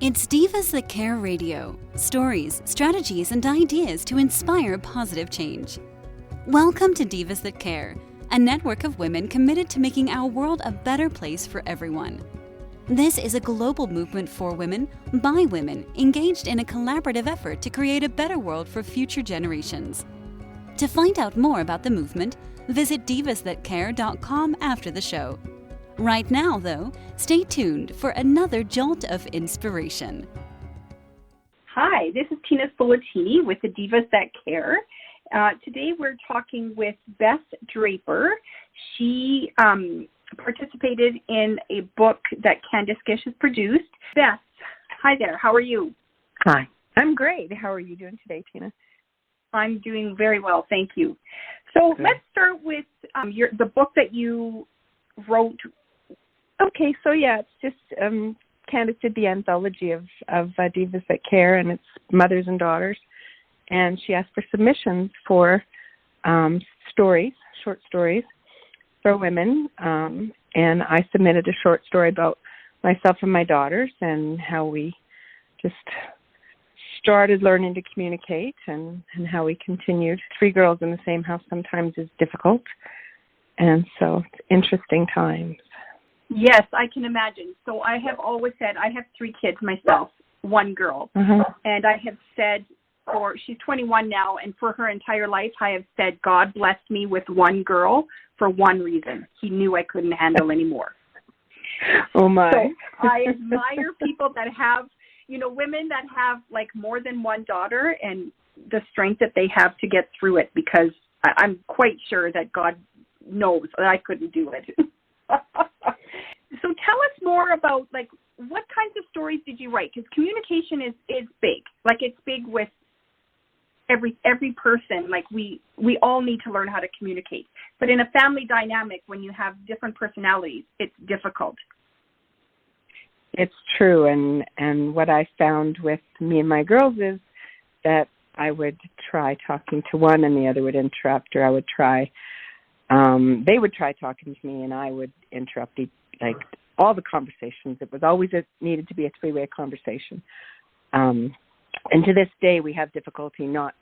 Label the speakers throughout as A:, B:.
A: It's Divas That Care Radio. Stories, strategies, and ideas to inspire positive change. Welcome to Divas That Care, a network of women committed to making our world a better place for everyone. This is a global movement for women, by women, engaged in a collaborative effort to create a better world for future generations. To find out more about the movement, visit divasthatcare.com after the show. Right now, though, stay tuned for another jolt of inspiration.
B: Hi, this is Tina Spoletini with the Divas That Care. Today we're talking with Beth Draper. She participated in a book that Candice Gish has produced. Beth, hi there. How are you?
C: Hi. I'm great. How are you doing today, Tina?
B: I'm doing very well, thank you. So Let's start with the book that you wrote.
C: Okay, so it's just Candice did the anthology of Divas That Care, and it's mothers and daughters, and she asked for submissions for stories, short stories for women, and I submitted a short story about myself and my daughters and how we just started learning to communicate and how we continued. 3 girls in the same house sometimes is difficult, and so it's interesting times.
B: Yes, I can imagine. So I have always said, I have 3 kids myself, 1 girl. And I have said, she's 21 now, and for her entire life, I have said, God blessed me with 1 girl for one reason. He knew I couldn't handle anymore.
C: Oh, my.
B: So I admire people that have, women that have like more than 1 daughter and the strength that they have to get through it, because I'm quite sure that God knows that I couldn't do it. So tell us more about, what kinds of stories did you write? Because communication is big. It's big with every person. We all need to learn how to communicate. But in a family dynamic, when you have different personalities, it's difficult.
C: It's true. And what I found with me and my girls is that I would try talking to one and the other would interrupt, or I would try they would try talking to me and I would interrupt all the conversations. It was always needed to be a 3-way conversation. And to this day, we have difficulty not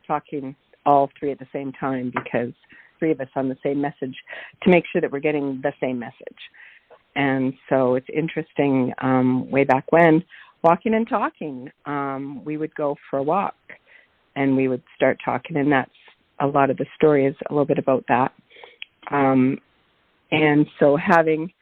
C: talking all 3 at the same time, because 3 of us on the same message, to make sure that we're getting the same message. And so it's interesting, way back when, walking and talking, we would go for a walk and we would start talking, and that's a lot of the story is a little bit about that. And so having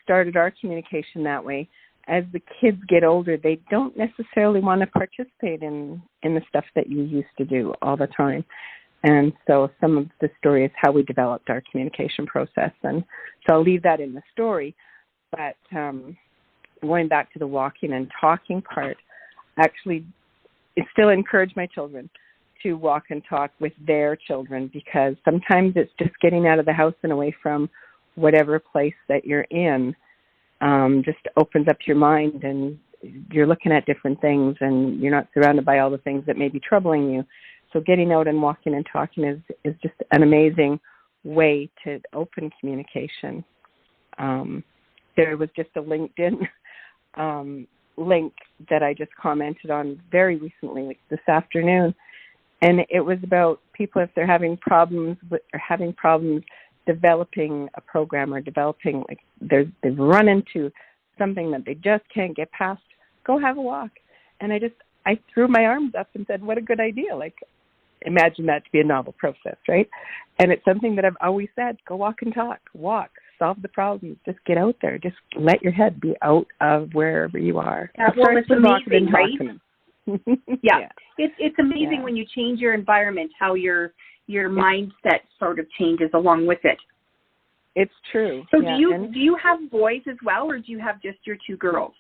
C: started our communication that way, as the kids get older, they don't necessarily want to participate in the stuff that you used to do all the time. And so some of the story is how we developed our communication process. And so I'll leave that in the story. But going back to the walking and talking part, actually, it still encouraged my children to walk and talk with their children, because sometimes it's just getting out of the house and away from whatever place that you're in, just opens up your mind, and you're looking at different things and you're not surrounded by all the things that may be troubling you. So getting out and walking and talking is just an amazing way to open communication. There was just a LinkedIn link that I just commented on very recently, this afternoon. And it was about people, if they're having problems developing a program, or developing, they've run into something that they just can't get past, go have a walk. And I threw my arms up and said, what a good idea. Imagine that to be a novel process, right? And it's something that I've always said, go walk and talk, solve the problems, just get out there, just let your head be out of wherever you are.
B: Well, it's amazing, right? Yeah. It's amazing when you change your environment, how your mindset sort of changes along with it.
C: It's true.
B: So do you have boys as well, or do you have just your 2 girls?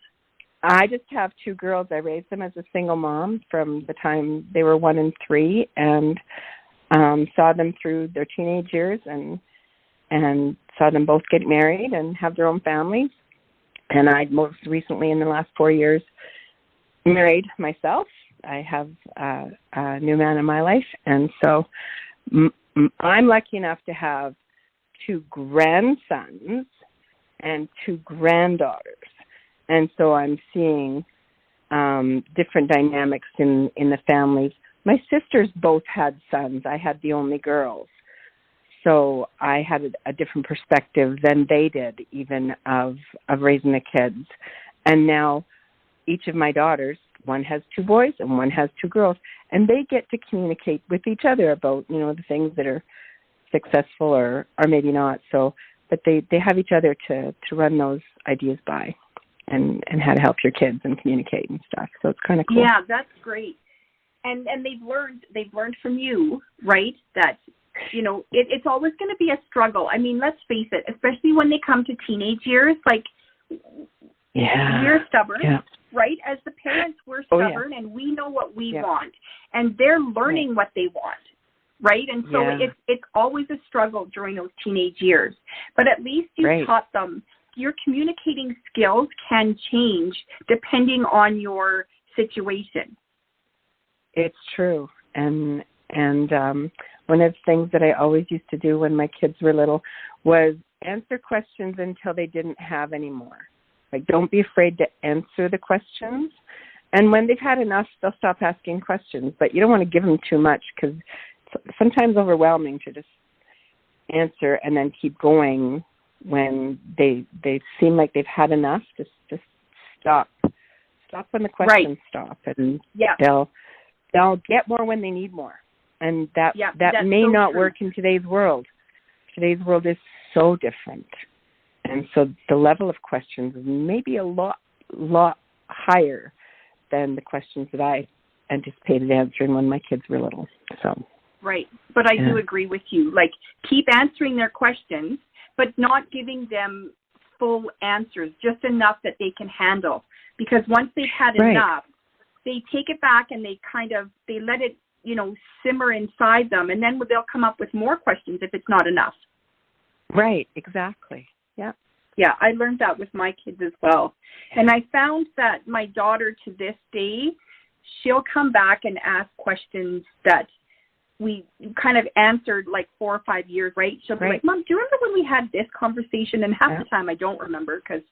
C: I just have 2 girls. I raised them as a single mom from the time they were 1 and 3, and saw them through their teenage years, and saw them both get married and have their own families. And I most recently, in the last 4 years, married myself. I have a new man in my life, and so I'm lucky enough to have 2 grandsons and 2 granddaughters. And so I'm seeing different dynamics in the families. My sisters both had sons. I had the only girls. So I had a different perspective than they did, even of raising the kids. And now each of my daughters, one has 2 boys and one has 2 girls, and they get to communicate with each other about, the things that are successful or maybe not. So, but they have each other to run those ideas by and how to help your kids and communicate and stuff. So it's kind of cool.
B: Yeah, that's great. And they've learned from you, right? That, it's always going to be a struggle. I mean, let's face it, especially when they come to teenage years, like, we're stubborn, right? As the parents, we're stubborn, and we know what we want, and they're learning what they want, right? And so it's always a struggle during those teenage years. But at least you taught them your communicating skills can change depending on your situation.
C: It's true, and one of the things that I always used to do when my kids were little was answer questions until they didn't have any more. Like, don't be afraid to answer the questions. And when they've had enough, they'll stop asking questions. But you don't want to give them too much because it's sometimes overwhelming to just answer and then keep going when they seem like they've had enough. Just stop. Stop when the questions stop. And they'll get more when they need more. And that may so not work in today's world. Today's world is so different. And so the level of questions is maybe a lot higher than the questions that I anticipated answering when my kids were little. So
B: right. But I do agree with you. Like, keep answering their questions, but not giving them full answers, just enough that they can handle. Because once they've had enough, they take it back and they let it, simmer inside them, and then they'll come up with more questions if it's not enough.
C: Right, exactly. Yeah.
B: Yeah, I learned that with my kids as well. And I found that my daughter to this day, she'll come back and ask questions that we kind of answered like 4 or 5 years, right? She'll be like, Mom, do you remember when we had this conversation? And half the time I don't remember because,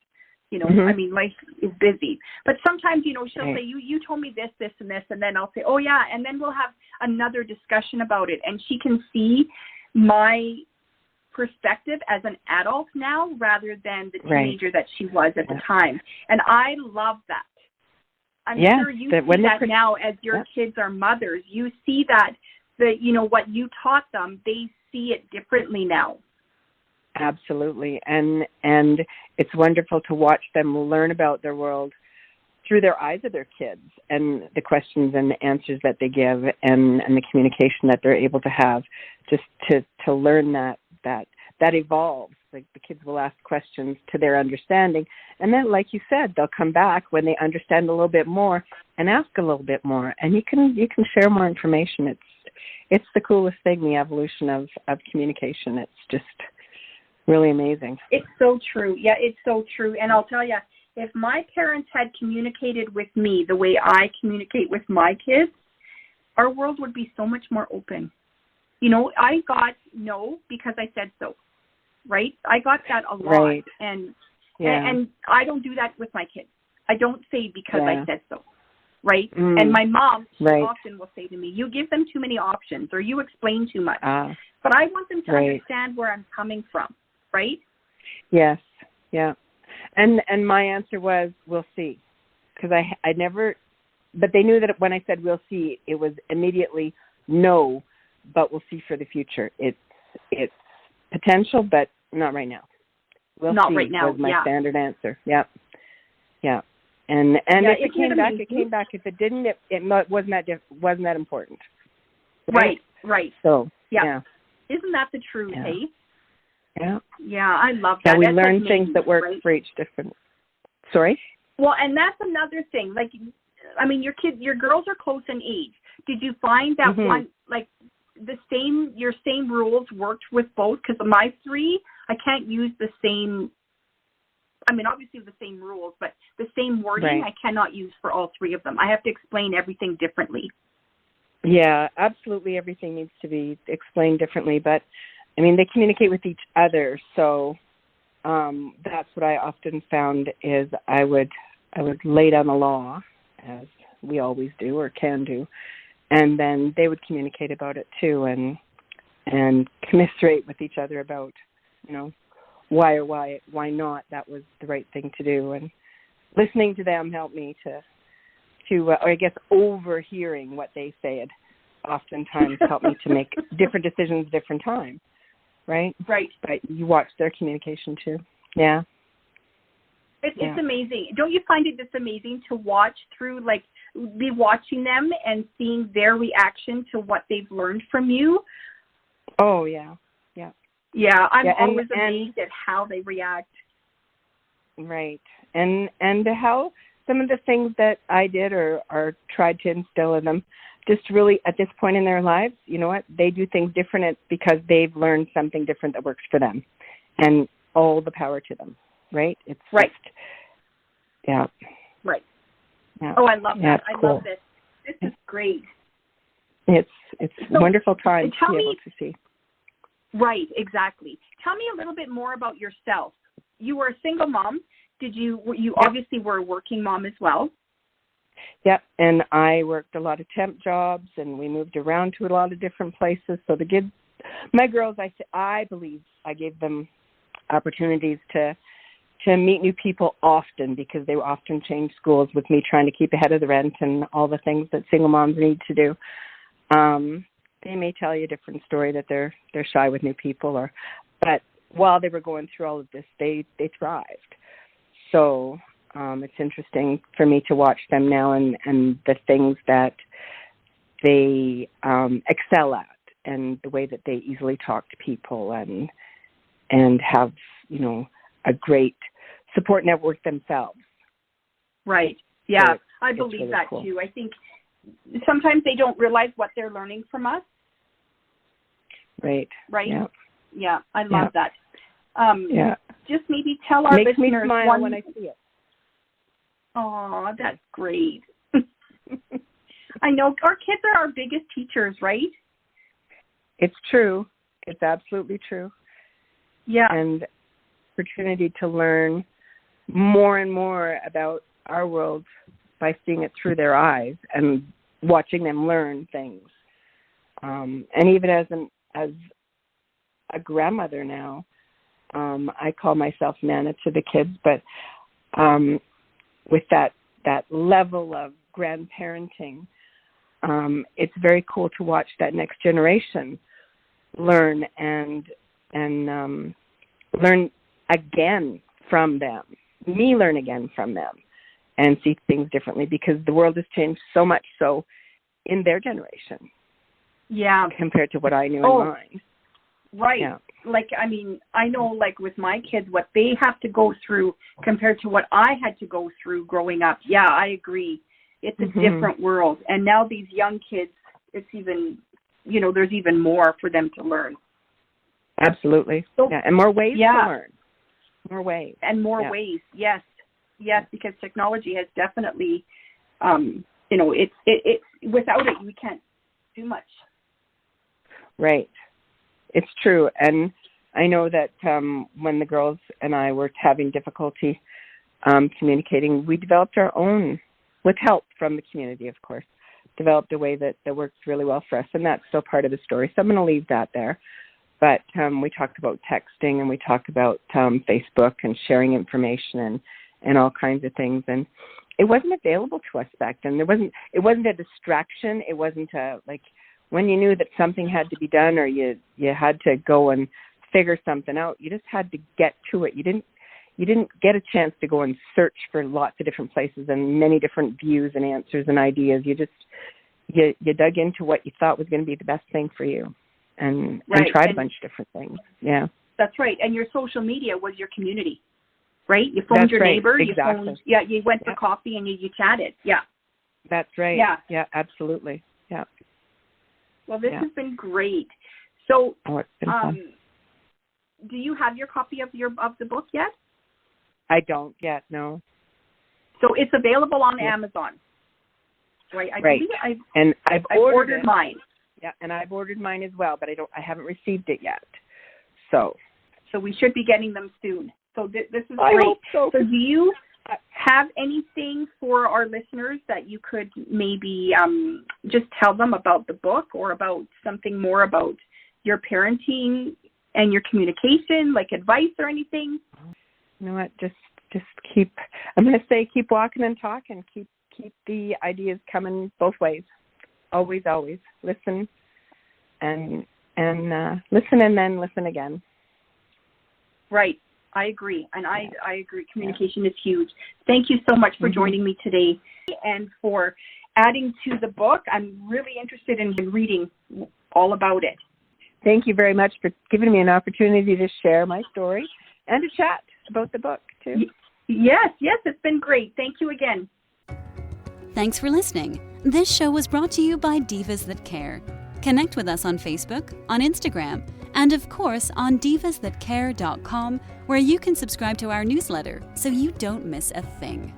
B: I mean, life is busy. But sometimes, she'll say, you told me this, and this, and then I'll say, oh, yeah, and then we'll have another discussion about it. And she can see my perspective as an adult now rather than the teenager that she was at the time. And I love that. I'm sure you see that now as your kids are mothers. You see that, what you taught them, they see it differently now.
C: Absolutely. And it's wonderful to watch them learn about their world through their eyes of their kids and the questions and the answers that they give and the communication that they're able to have, just to learn that evolves. Like, the kids will ask questions to their understanding. And then, like you said, they'll come back when they understand a little bit more and ask a little bit more. And you can share more information. It's the coolest thing, the evolution of communication. It's just really amazing.
B: It's so true. Yeah, it's so true. And I'll tell you, if my parents had communicated with me the way I communicate with my kids, our world would be so much more open. I got no because I said so, right? I got that a lot.
C: Right.
B: And I don't do that with my kids. I don't say because I said so, right? And my mom often will say to me, you give them too many options or you explain too much. But I want them to understand where I'm coming from, right?
C: Yes, yeah. And my answer was, we'll see. Because I never, but they knew that when I said we'll see, it was immediately no, but we'll see for the future. It's potential, but not right now. We'll
B: not
C: see
B: right now,
C: was my standard answer. Yeah. And if it came back, it came back. If it didn't, it wasn't that important.
B: Right.
C: So, yeah.
B: Isn't that the truth, hey?
C: Yeah.
B: Yeah, I love that.
C: Yeah, we
B: that's
C: learn
B: like
C: things that work for each different. Sorry?
B: Well, and that's another thing. Like, I mean, your girls are close in age. Did you find that one, like, your same rules worked with both? Because my 3, I can't use the same, I mean, obviously the same rules, but the same wording I cannot use for all 3 of them. I have to explain everything differently. Yeah,
C: absolutely. Everything needs to be explained differently, but I mean, they communicate with each other. So that's what I often found is I would lay down the law as we always do or can do. And then they would communicate about it too, and commiserate with each other about, why not that was the right thing to do. And listening to them helped me to or I guess overhearing what they said oftentimes helped me to make different decisions different times, right?
B: Right.
C: But you watch their communication too. Yeah.
B: It's amazing. Don't you find it just amazing to watch through, be watching them and seeing their reaction to what they've learned from you?
C: Oh, yeah. Yeah.
B: Yeah, I'm always amazed at how they react.
C: Right. And how some of the things that I did or tried to instill in them, just really at this point in their lives, you know what, they do things different because they've learned something different that works for them. And all the power to them, right? It's
B: right.
C: Just, yeah.
B: Right.
C: Yeah.
B: Oh, I love that. I
C: cool.
B: love this. This is great.
C: It's a wonderful time to be able to see.
B: Right, exactly. Tell me a little bit more about yourself. You were a single mom. You obviously were a working mom as well?
C: Yep, and I worked a lot of temp jobs, and we moved around to a lot of different places. So my girls, I believe I gave them opportunities to meet new people often, because they would often change schools with me trying to keep ahead of the rent and all the things that single moms need to do. They may tell you a different story, that they're shy with new people, but while they were going through all of this, they thrived. So it's interesting for me to watch them now and the things that they excel at, and the way that they easily talk to people and have, a great support network themselves.
B: Right. Yeah,
C: so
B: I believe
C: really
B: that
C: cool.
B: too. I think sometimes they don't realize what they're learning from us.
C: Right.
B: Right?
C: Yeah.
B: Yeah, I love that. Just maybe tell our
C: Makes
B: listeners
C: me smile when I see it.
B: Oh, that's great. I know our kids are our biggest teachers, right?
C: It's true. It's absolutely true.
B: Yeah.
C: And opportunity to learn more and more about our world by seeing it through their eyes and watching them learn things. And even as a grandmother now, I call myself Nana to the kids, but with that level of grandparenting, it's very cool to watch that next generation learn and learn again from them, me learn again from them, and see things differently, because the world has changed so much so in their generation.
B: Yeah.
C: Compared to what I knew in mine.
B: Right.
C: Yeah.
B: I know, with my kids, what they have to go through compared to what I had to go through growing up. Yeah, I agree. It's a different world. And now these young kids, it's even, there's even more for them to learn.
C: Absolutely.
B: So,
C: and more ways to learn. More ways.
B: And more ways, yes. Yes, because technology has definitely, it's without it, we can't do much.
C: Right. It's true. And I know that when the girls and I were having difficulty communicating, we developed our own, with help from the community, of course, developed a way that works really well for us. And that's still part of the story. So I'm going to leave that there. But we talked about texting, and we talked about Facebook and sharing information and all kinds of things. And it wasn't available to us back then. It wasn't a distraction. It wasn't when you knew that something had to be done, or you had to go and figure something out, you just had to get to it. You didn't get a chance to go and search for lots of different places and many different views and answers and ideas. You dug into what you thought was going to be the best thing for you, and tried a bunch of different things. Yeah.
B: That's right. And your social media was your community, right? You phoned your neighbor.
C: Exactly.
B: You went for coffee and you chatted. Yeah.
C: That's right. Yeah, absolutely. Yeah.
B: Well, this has been great. So,
C: it's been fun.
B: Do you have your copy of the book yet?
C: I don't yet, no.
B: So it's available on Amazon, right? I've ordered mine.
C: Yeah, and I've ordered mine as well, but I haven't received it yet. So
B: we should be getting them soon. So this is
C: I
B: great.
C: hope so.
B: So do you have anything for our listeners that you could maybe just tell them about the book, or about something more about your parenting and your communication, like advice or anything?
C: You know what? Just keep. I'm going to say keep walking and talking. Keep the ideas coming both ways. Always listen, and listen, and then listen again.
B: Right. I agree. And I agree. Communication is huge. Thank you so much for joining me today and for adding to the book. I'm really interested in reading all about it.
C: Thank you very much for giving me an opportunity to share my story and to chat about the book, too.
B: Yes, it's been great. Thank you again.
A: Thanks for listening. This show was brought to you by Divas That Care. Connect with us on Facebook, on Instagram, and of course on divasthatcare.com, where you can subscribe to our newsletter so you don't miss a thing.